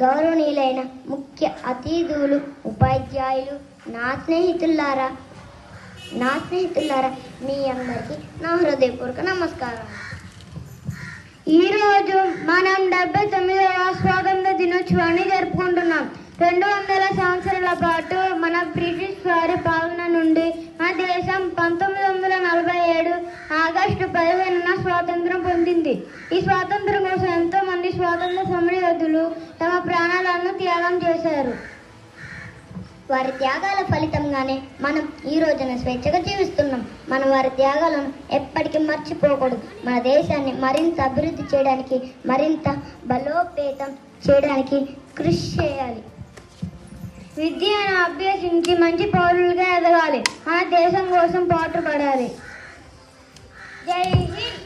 గౌరవనీయులైన ముఖ్య అతిథులు, ఉపాధ్యాయులు, నా స్నేహితులారా మీ అందరికీ నా హృదయపూర్వక నమస్కారం. ఈరోజు మనం 79వ స్వాతంత్ర దినోత్సవాన్ని జరుపుకుంటున్నాం. 200 సంవత్సరాల పాటు మన బ్రిటిష్ వారి పాలన నుండి మన దేశం 1947 ఆగస్టు 15న స్వాతంత్రం పొందింది. ఈ స్వాతంత్రం కోసం ఎంతో మంది స్వాతంత్ర సమరయోధులు తమ ప్రాణాలను త్యాగం చేశారు. వారి త్యాగాల ఫలితంగానే మనం ఈ రోజున స్వేచ్ఛగా జీవిస్తున్నాం. మనం వారి త్యాగాలను ఎప్పటికీ మర్చిపోకూడదు. మన దేశాన్ని మరింత అభివృద్ధి చేయడానికి, మరింత బలోపేతం చేయడానికి కృషి చేయాలి. విద్యను అభ్యసించి మంచి పౌరులుగా ఎదగాలి. మన దేశం కోసం పాటుపడాలి. జై హింద్.